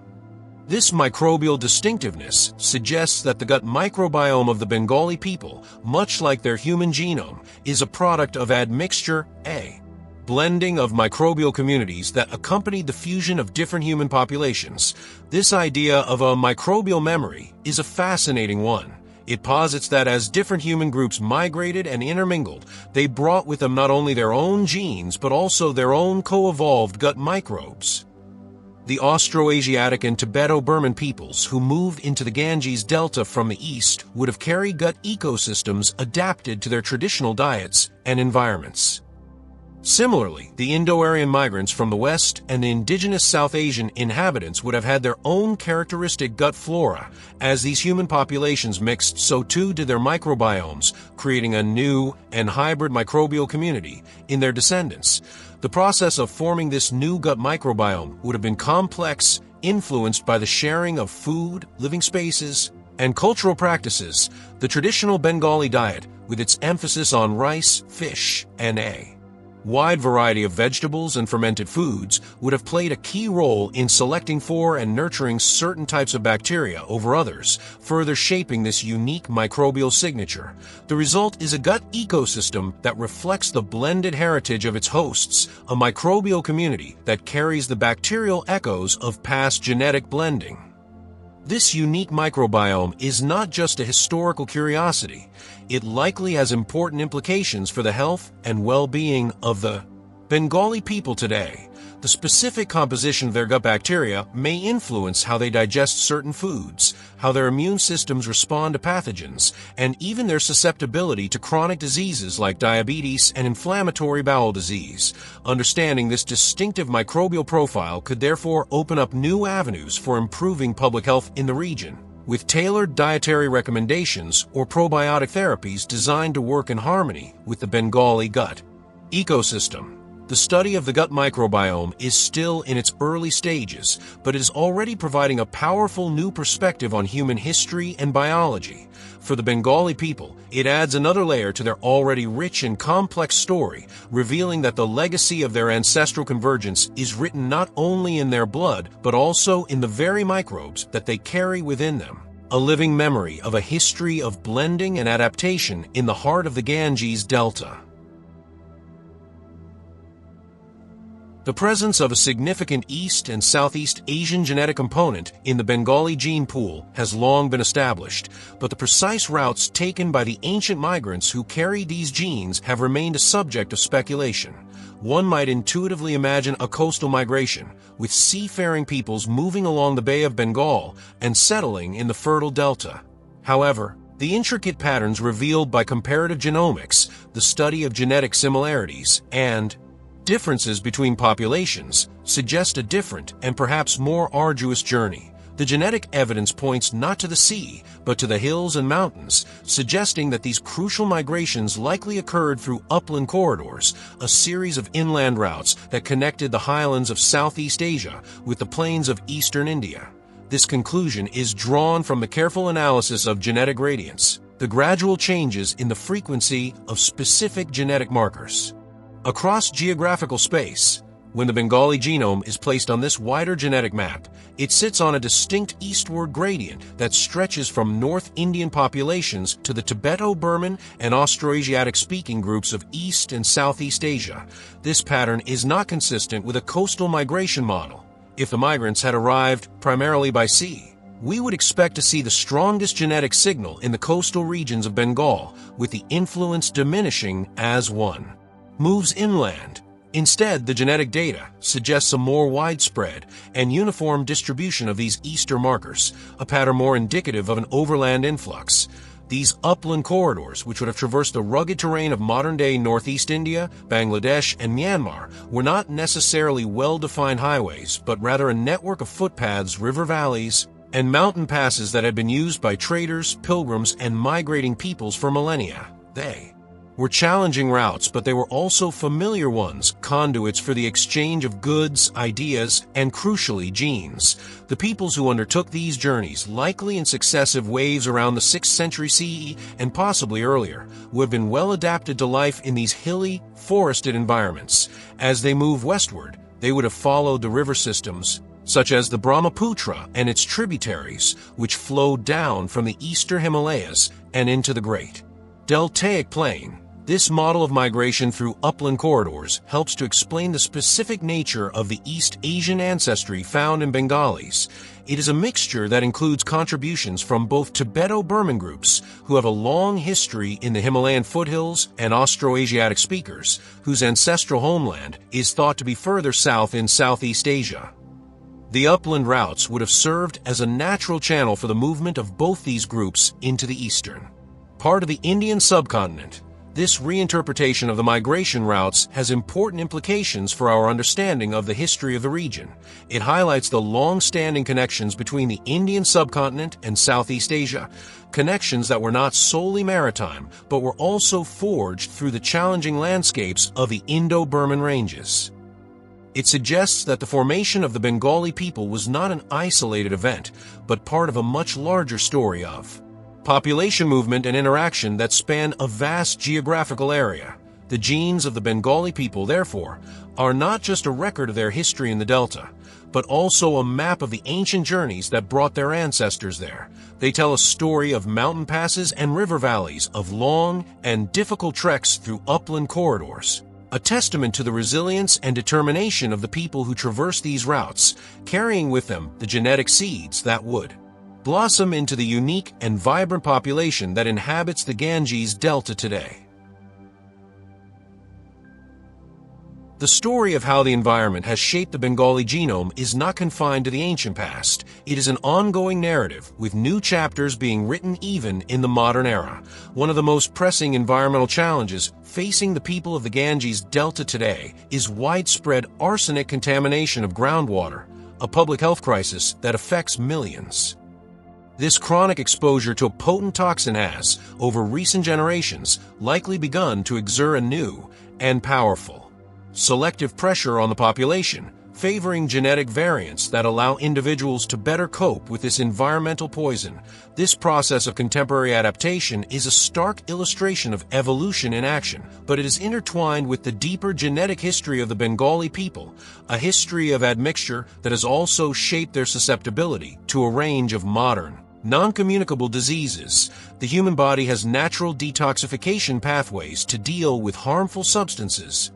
This microbial distinctiveness suggests that the gut microbiome of the Bengali people, much like their human genome, is a product of admixture, a blending of microbial communities that accompanied the fusion of different human populations. This idea of a microbial memory is a fascinating one. It posits that as different human groups migrated and intermingled, they brought with them not only their own genes but also their own co-evolved gut microbes. The Austroasiatic and Tibeto-Burman peoples who moved into the Ganges Delta from the east would have carried gut ecosystems adapted to their traditional diets and environments. Similarly, the Indo-Aryan migrants from the west and the indigenous South Asian inhabitants would have had their own characteristic gut flora. As these human populations mixed, so too did their microbiomes, creating a new and hybrid microbial community in their descendants. The process of forming this new gut microbiome would have been complex, influenced by the sharing of food, living spaces, and cultural practices. The traditional Bengali diet, with its emphasis on rice, fish, and a wide variety of vegetables and fermented foods, would have played a key role in selecting for and nurturing certain types of bacteria over others, further shaping this unique microbial signature. The result is a gut ecosystem that reflects the blended heritage of its hosts, a microbial community that carries the bacterial echoes of past genetic blending. This unique microbiome is not just a historical curiosity. It likely has important implications for the health and well-being of the Bengali people today. The specific composition of their gut bacteria may influence how they digest certain foods, how their immune systems respond to pathogens, and even their susceptibility to chronic diseases like diabetes and inflammatory bowel disease. Understanding this distinctive microbial profile could therefore open up new avenues for improving public health in the region, with tailored dietary recommendations or probiotic therapies designed to work in harmony with the Bengali gut ecosystem. The study of the gut microbiome is still in its early stages, but it is already providing a powerful new perspective on human history and biology. For the Bengali people, it adds another layer to their already rich and complex story, revealing that the legacy of their ancestral convergence is written not only in their blood, but also in the very microbes that they carry within them. A living memory of a history of blending and adaptation in the heart of the Ganges Delta. The presence of a significant East and Southeast Asian genetic component in the Bengali gene pool has long been established, but the precise routes taken by the ancient migrants who carried these genes have remained a subject of speculation. One might intuitively imagine a coastal migration, with seafaring peoples moving along the Bay of Bengal and settling in the fertile delta. However, the intricate patterns revealed by comparative genomics, the study of genetic similarities, and differences between populations suggest a different and perhaps more arduous journey. The genetic evidence points not to the sea, but to the hills and mountains, suggesting that these crucial migrations likely occurred through upland corridors, a series of inland routes that connected the highlands of Southeast Asia with the plains of eastern India. This conclusion is drawn from the careful analysis of genetic gradients, the gradual changes in the frequency of specific genetic markers. Across geographical space, when the Bengali genome is placed on this wider genetic map, it sits on a distinct eastward gradient that stretches from North Indian populations to the Tibeto-Burman and Austroasiatic-speaking groups of East and Southeast Asia. This pattern is not consistent with a coastal migration model. If the migrants had arrived primarily by sea, we would expect to see the strongest genetic signal in the coastal regions of Bengal, with the influence diminishing as one moves inland. Instead, the genetic data suggests a more widespread and uniform distribution of these eastern markers, a pattern more indicative of an overland influx. These upland corridors, which would have traversed the rugged terrain of modern-day northeast India, Bangladesh, and Myanmar, were not necessarily well-defined highways, but rather a network of footpaths, river valleys, and mountain passes that had been used by traders, pilgrims, and migrating peoples for millennia. They were challenging routes, but they were also familiar ones, conduits for the exchange of goods, ideas, and crucially, genes. The peoples who undertook these journeys, likely in successive waves around the 6th century CE and possibly earlier, would have been well adapted to life in these hilly, forested environments. As they moved westward, they would have followed the river systems, such as the Brahmaputra and its tributaries, which flowed down from the eastern Himalayas and into the Great Deltaic Plain. This model of migration through upland corridors helps to explain the specific nature of the East Asian ancestry found in Bengalis. It is a mixture that includes contributions from both Tibeto-Burman groups, who have a long history in the Himalayan foothills, and Austroasiatic speakers, whose ancestral homeland is thought to be further south in Southeast Asia. The upland routes would have served as a natural channel for the movement of both these groups into the eastern part of the Indian subcontinent. This reinterpretation of the migration routes has important implications for our understanding of the history of the region. It highlights the long-standing connections between the Indian subcontinent and Southeast Asia, connections that were not solely maritime, but were also forged through the challenging landscapes of the Indo-Burman ranges. It suggests that the formation of the Bengali people was not an isolated event, but part of a much larger story of population movement and interaction that span a vast geographical area. The genes of the Bengali people, therefore, are not just a record of their history in the Delta, but also a map of the ancient journeys that brought their ancestors there. They tell a story of mountain passes and river valleys, of long and difficult treks through upland corridors, a testament to the resilience and determination of the people who traverse these routes, carrying with them the genetic seeds that would blossom into the unique and vibrant population that inhabits the Ganges Delta today. The story of how the environment has shaped the Bengali genome is not confined to the ancient past. It is an ongoing narrative, with new chapters being written even in the modern era. One of the most pressing environmental challenges facing the people of the Ganges Delta today is widespread arsenic contamination of groundwater, a public health crisis that affects millions. This chronic exposure to a potent toxin has, over recent generations, likely begun to exert a new and powerful selective pressure on the population, favoring genetic variants that allow individuals to better cope with this environmental poison. This process of contemporary adaptation is a stark illustration of evolution in action, but it is intertwined with the deeper genetic history of the Bengali people, a history of admixture that has also shaped their susceptibility to a range of modern, non-communicable diseases. The human body has natural detoxification pathways to deal with harmful substances.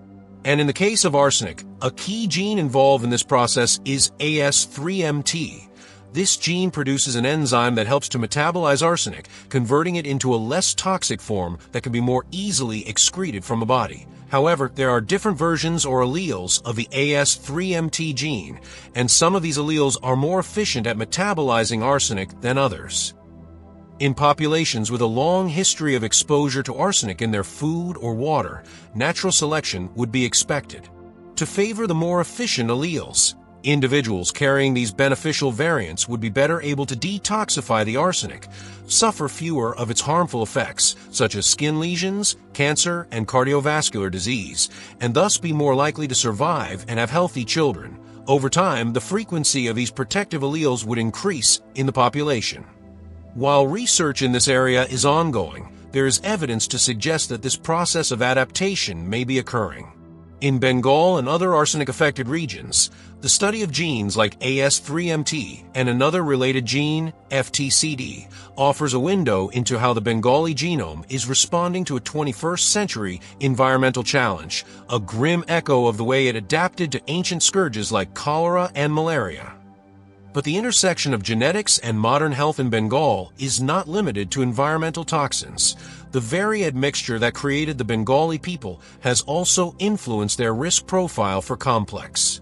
And in the case of arsenic, a key gene involved in this process is AS3MT. This gene produces an enzyme that helps to metabolize arsenic, converting it into a less toxic form that can be more easily excreted from the body. However, there are different versions or alleles of the AS3MT gene, and some of these alleles are more efficient at metabolizing arsenic than others. In populations with a long history of exposure to arsenic in their food or water, natural selection would be expected to favor the more efficient alleles. Individuals carrying these beneficial variants would be better able to detoxify the arsenic, suffer fewer of its harmful effects, such as skin lesions, cancer, and cardiovascular disease, and thus be more likely to survive and have healthy children. Over time, the frequency of these protective alleles would increase in the population. While research in this area is ongoing, there is evidence to suggest that this process of adaptation may be occurring. In Bengal and other arsenic-affected regions, the study of genes like AS3MT and another related gene, FTCD, offers a window into how the Bengali genome is responding to a 21st century environmental challenge, a grim echo of the way it adapted to ancient scourges like cholera and malaria. But the intersection of genetics and modern health in Bengal is not limited to environmental toxins. The very admixture that created the Bengali people has also influenced their risk profile for complex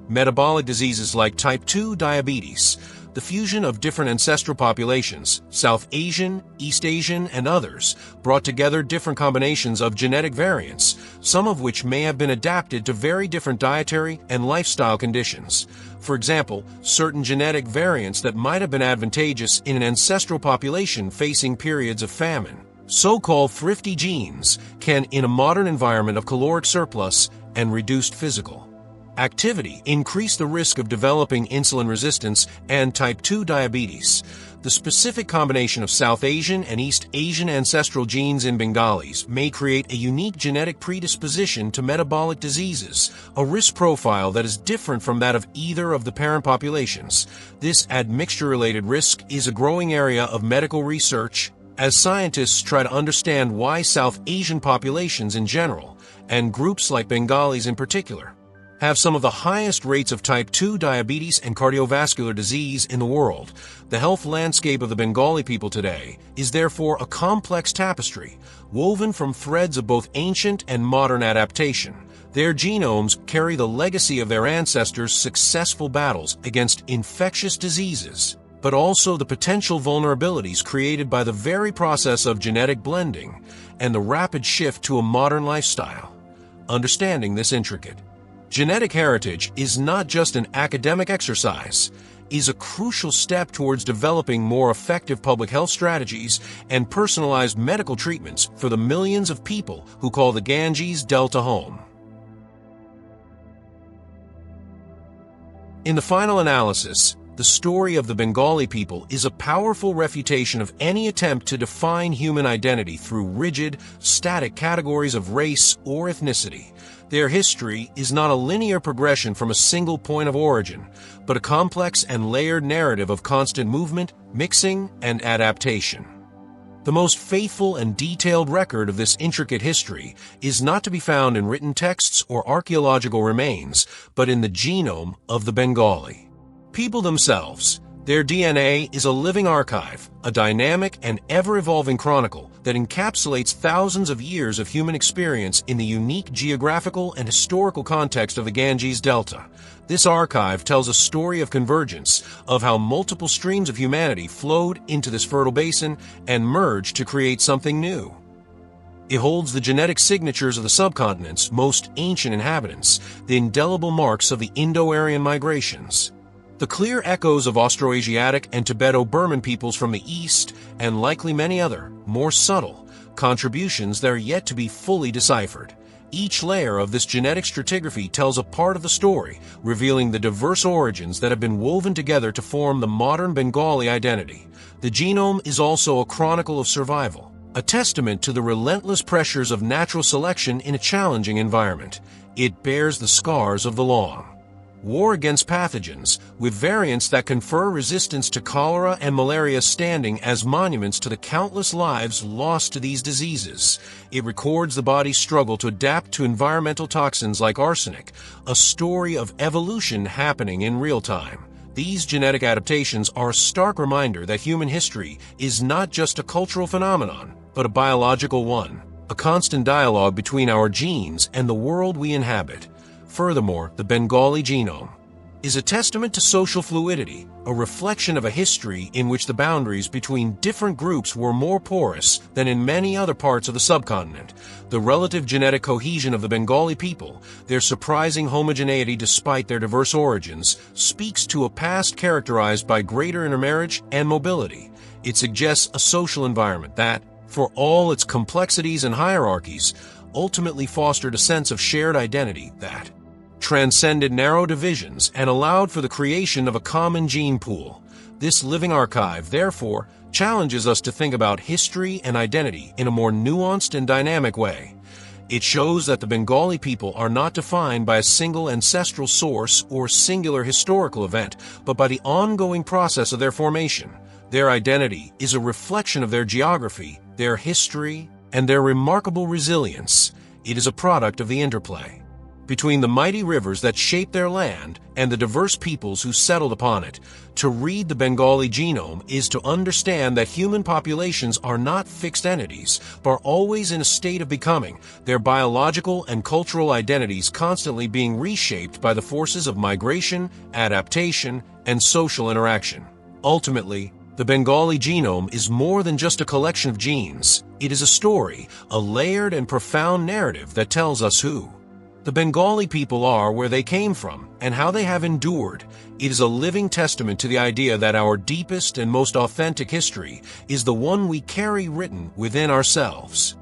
metabolic diseases like type 2 diabetes. The fusion of different ancestral populations, South Asian, East Asian, and others, brought together different combinations of genetic variants, some of which may have been adapted to very different dietary and lifestyle conditions. For example, certain genetic variants that might have been advantageous in an ancestral population facing periods of famine, so-called thrifty genes, can, in a modern environment of caloric surplus and reduced physical activity, increase the risk of developing insulin resistance and type 2 diabetes. The specific combination of South Asian and East Asian ancestral genes in Bengalis may create a unique genetic predisposition to metabolic diseases, a risk profile that is different from that of either of the parent populations. This admixture-related risk is a growing area of medical research as scientists try to understand why South Asian populations in general, and groups like Bengalis in particular, have some of the highest rates of type 2 diabetes and cardiovascular disease in the world. The health landscape of the Bengali people today is therefore a complex tapestry, woven from threads of both ancient and modern adaptation. Their genomes carry the legacy of their ancestors' successful battles against infectious diseases, but also the potential vulnerabilities created by the very process of genetic blending and the rapid shift to a modern lifestyle. Understanding this intricate genetic heritage is not just an academic exercise, it is a crucial step towards developing more effective public health strategies and personalized medical treatments for the millions of people who call the Ganges Delta home. In the final analysis, the story of the Bengali people is a powerful refutation of any attempt to define human identity through rigid, static categories of race or ethnicity. Their history is not a linear progression from a single point of origin, but a complex and layered narrative of constant movement, mixing, and adaptation. The most faithful and detailed record of this intricate history is not to be found in written texts or archaeological remains, but in the genome of the Bengali people themselves. Their DNA is a living archive, a dynamic and ever-evolving chronicle that encapsulates thousands of years of human experience in the unique geographical and historical context of the Ganges Delta. This archive tells a story of convergence, of how multiple streams of humanity flowed into this fertile basin and merged to create something new. It holds the genetic signatures of the subcontinent's most ancient inhabitants, the indelible marks of the Indo-Aryan migrations, the clear echoes of Austroasiatic and Tibeto-Burman peoples from the East, and likely many other, more subtle, contributions that are yet to be fully deciphered. Each layer of this genetic stratigraphy tells a part of the story, revealing the diverse origins that have been woven together to form the modern Bengali identity. The genome is also a chronicle of survival, a testament to the relentless pressures of natural selection in a challenging environment. It bears the scars of the long war against pathogens, with variants that confer resistance to cholera and malaria standing as monuments to the countless lives lost to these diseases. It records the body's struggle to adapt to environmental toxins like arsenic, a story of evolution happening in real time. These genetic adaptations are a stark reminder that human history is not just a cultural phenomenon, but a biological one, a constant dialogue between our genes and the world we inhabit. Furthermore, the Bengali genome is a testament to social fluidity, a reflection of a history in which the boundaries between different groups were more porous than in many other parts of the subcontinent. The relative genetic cohesion of the Bengali people, their surprising homogeneity despite their diverse origins, speaks to a past characterized by greater intermarriage and mobility. It suggests a social environment that, for all its complexities and hierarchies, ultimately fostered a sense of shared identity that transcended narrow divisions and allowed for the creation of a common gene pool. This living archive, therefore, challenges us to think about history and identity in a more nuanced and dynamic way. It shows that the Bengali people are not defined by a single ancestral source or singular historical event, but by the ongoing process of their formation. Their identity is a reflection of their geography, their history, and their remarkable resilience. It is a product of the interplay between the mighty rivers that shape their land and the diverse peoples who settled upon it. To read the Bengali genome is to understand that human populations are not fixed entities, but are always in a state of becoming, their biological and cultural identities constantly being reshaped by the forces of migration, adaptation, and social interaction. Ultimately, the Bengali genome is more than just a collection of genes. It is a story, a layered and profound narrative that tells us who the Bengali people are, where they came from, and how they have endured. It is a living testament to the idea that our deepest and most authentic history is the one we carry written within ourselves.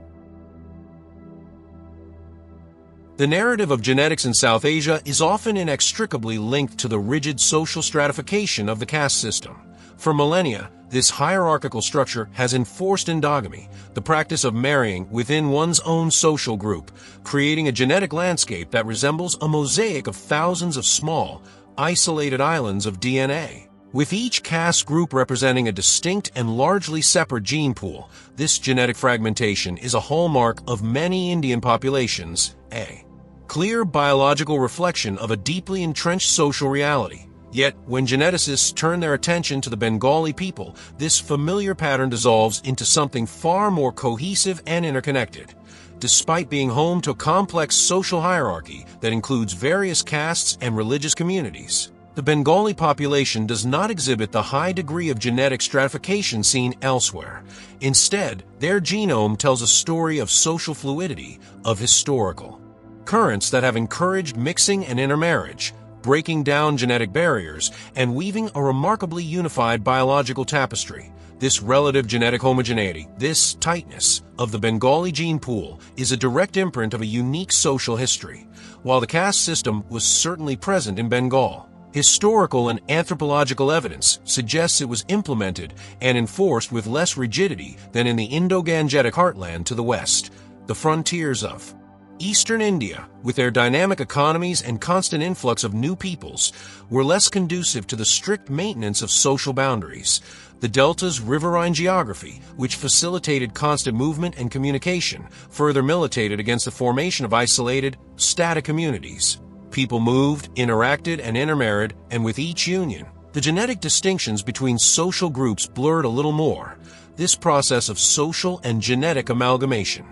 The narrative of genetics in South Asia is often inextricably linked to the rigid social stratification of the caste system. For millennia, this hierarchical structure has enforced endogamy, the practice of marrying within one's own social group, creating a genetic landscape that resembles a mosaic of thousands of small, isolated islands of DNA. With each caste group representing a distinct and largely separate gene pool, this genetic fragmentation is a hallmark of many Indian populations, a clear biological reflection of a deeply entrenched social reality. Yet, when geneticists turn their attention to the Bengali people, this familiar pattern dissolves into something far more cohesive and interconnected. Despite being home to a complex social hierarchy that includes various castes and religious communities, the Bengali population does not exhibit the high degree of genetic stratification seen elsewhere. Instead, their genome tells a story of social fluidity, of historical currents that have encouraged mixing and intermarriage, breaking down genetic barriers, and weaving a remarkably unified biological tapestry. This relative genetic homogeneity, this tightness of the Bengali gene pool, is a direct imprint of a unique social history. While the caste system was certainly present in Bengal, historical and anthropological evidence suggests it was implemented and enforced with less rigidity than in the Indo-Gangetic heartland to the west, the frontiers of Eastern India, with their dynamic economies and constant influx of new peoples, were less conducive to the strict maintenance of social boundaries. The delta's riverine geography, which facilitated constant movement and communication, further militated against the formation of isolated, static communities. People moved, interacted, and intermarried, and with each union, the genetic distinctions between social groups blurred a little more. This process of social and genetic amalgamation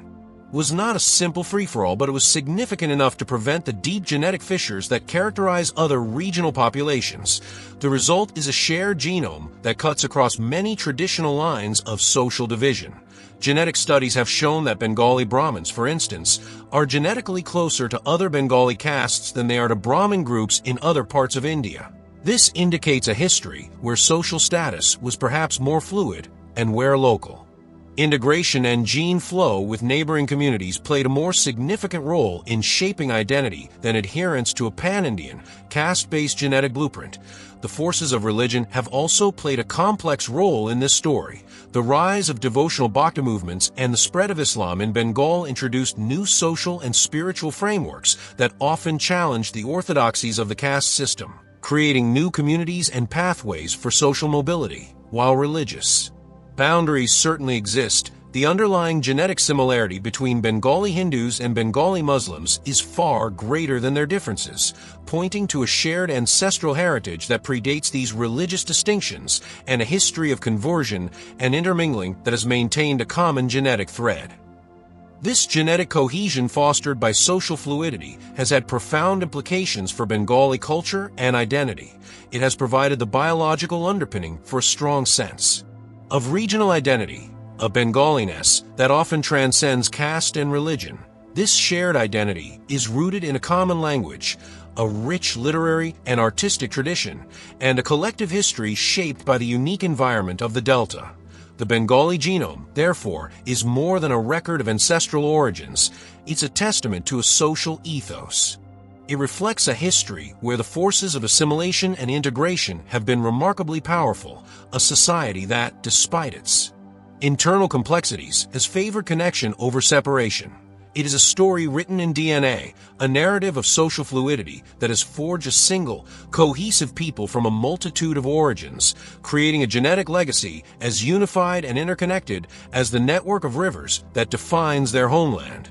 was not a simple free-for-all, but it was significant enough to prevent the deep genetic fissures that characterize other regional populations. The result is a shared genome that cuts across many traditional lines of social division. Genetic studies have shown that Bengali Brahmins, for instance, are genetically closer to other Bengali castes than they are to Brahmin groups in other parts of India. This indicates a history where social status was perhaps more fluid and where local Integration and gene flow with neighboring communities played a more significant role in shaping identity than adherence to a pan-Indian, caste-based genetic blueprint. The forces of religion have also played a complex role in this story. The rise of devotional Bhakti movements and the spread of Islam in Bengal introduced new social and spiritual frameworks that often challenged the orthodoxies of the caste system, creating new communities and pathways for social mobility. While religious boundaries certainly exist, the underlying genetic similarity between Bengali Hindus and Bengali Muslims is far greater than their differences, pointing to a shared ancestral heritage that predates these religious distinctions and a history of conversion and intermingling that has maintained a common genetic thread. This genetic cohesion fostered by social fluidity has had profound implications for Bengali culture and identity. It has provided the biological underpinning for a strong sense of regional identity, a Bengaliness that often transcends caste and religion. This shared identity is rooted in a common language, a rich literary and artistic tradition, and a collective history shaped by the unique environment of the Delta. The Bengali genome, therefore, is more than a record of ancestral origins. It's a testament to a social ethos. It reflects a history where the forces of assimilation and integration have been remarkably powerful, a society that, despite its internal complexities, has favored connection over separation. It is a story written in DNA, a narrative of social fluidity that has forged a single, cohesive people from a multitude of origins, creating a genetic legacy as unified and interconnected as the network of rivers that defines their homeland.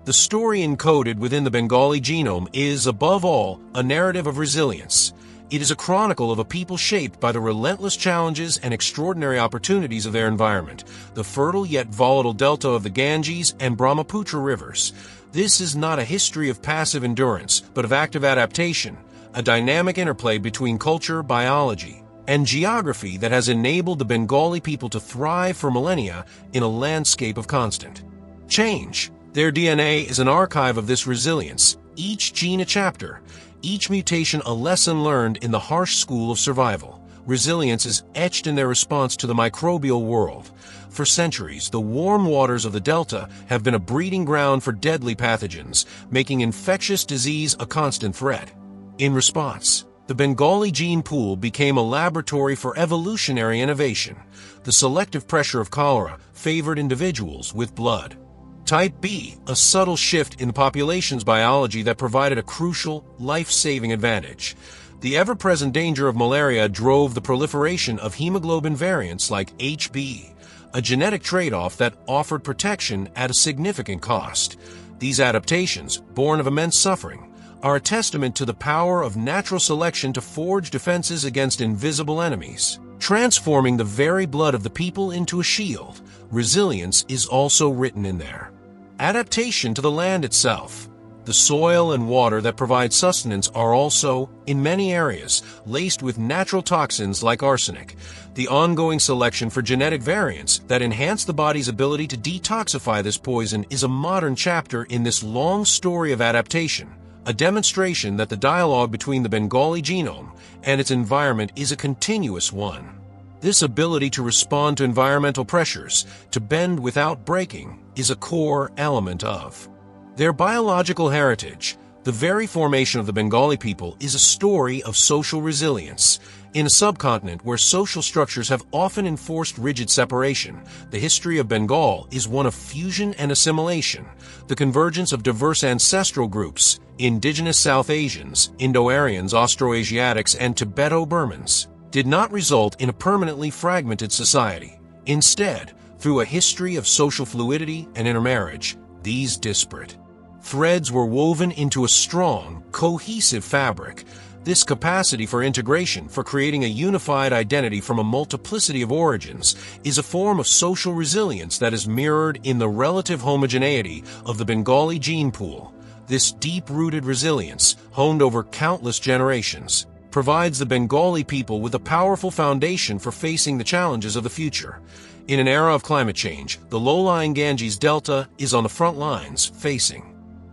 The story encoded within the Bengali genome is, above all, a narrative of resilience. It is a chronicle of a people shaped by the relentless challenges and extraordinary opportunities of their environment, the fertile yet volatile delta of the Ganges and Brahmaputra rivers. This is not a history of passive endurance, but of active adaptation, a dynamic interplay between culture, biology, and geography that has enabled the Bengali people to thrive for millennia in a landscape of constant change. Their DNA is an archive of this resilience, each gene a chapter, each mutation a lesson learned in the harsh school of survival. Resilience is etched in their response to the microbial world. For centuries, the warm waters of the Delta have been a breeding ground for deadly pathogens, making infectious disease a constant threat. In response, the Bengali gene pool became a laboratory for evolutionary innovation. The selective pressure of cholera favored individuals with blood type B, a subtle shift in the population's biology that provided a crucial, life-saving advantage. The ever-present danger of malaria drove the proliferation of hemoglobin variants like HB, a genetic trade-off that offered protection at a significant cost. These adaptations, born of immense suffering, are a testament to the power of natural selection to forge defenses against invisible enemies, transforming the very blood of the people into a shield. Resilience is also written in there. Adaptation to the land itself. The soil and water that provide sustenance are also, in many areas, laced with natural toxins like arsenic. The ongoing selection for genetic variants that enhance the body's ability to detoxify this poison is a modern chapter in this long story of adaptation, a demonstration that the dialogue between the Bengali genome and its environment is a continuous one. This ability to respond to environmental pressures, to bend without breaking, is a core element of their biological heritage. The very formation of the Bengali people is a story of social resilience. In a subcontinent where social structures have often enforced rigid separation, the history of Bengal is one of fusion and assimilation. The convergence of diverse ancestral groups, indigenous South Asians, Indo-Aryans, Austroasiatics, and Tibeto-Burmans, did not result in a permanently fragmented society. Instead, through a history of social fluidity and intermarriage, these disparate threads were woven into a strong, cohesive fabric. This capacity for integration, for creating a unified identity from a multiplicity of origins, is a form of social resilience that is mirrored in the relative homogeneity of the Bengali gene pool. This deep-rooted resilience, honed over countless generations, provides the Bengali people with a powerful foundation for facing the challenges of the future. In an era of climate change, the low-lying Ganges Delta is on the front lines, facing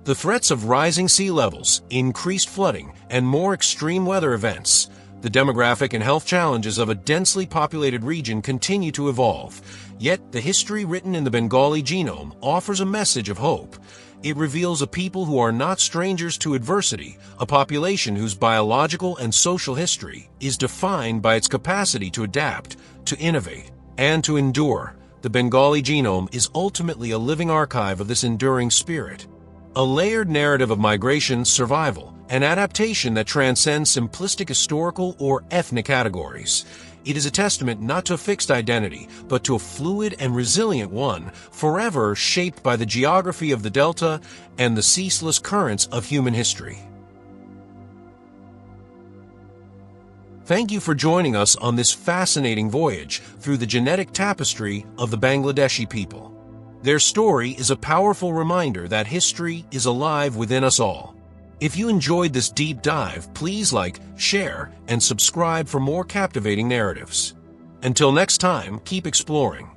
the threats of rising sea levels, increased flooding, and more extreme weather events. The demographic and health challenges of a densely populated region continue to evolve. Yet, the history written in the Bengali genome offers a message of hope. It reveals a people who are not strangers to adversity, a population whose biological and social history is defined by its capacity to adapt, to innovate, and to endure. The Bengali genome is ultimately a living archive of this enduring spirit. A layered narrative of migration, survival, and adaptation that transcends simplistic historical or ethnic categories. It is a testament not to a fixed identity, but to a fluid and resilient one, forever shaped by the geography of the Delta and the ceaseless currents of human history. Thank you for joining us on this fascinating voyage through the genetic tapestry of the Bangladeshi people. Their story is a powerful reminder that history is alive within us all. If you enjoyed this deep dive, please like, share, and subscribe for more captivating narratives. Until next time, keep exploring.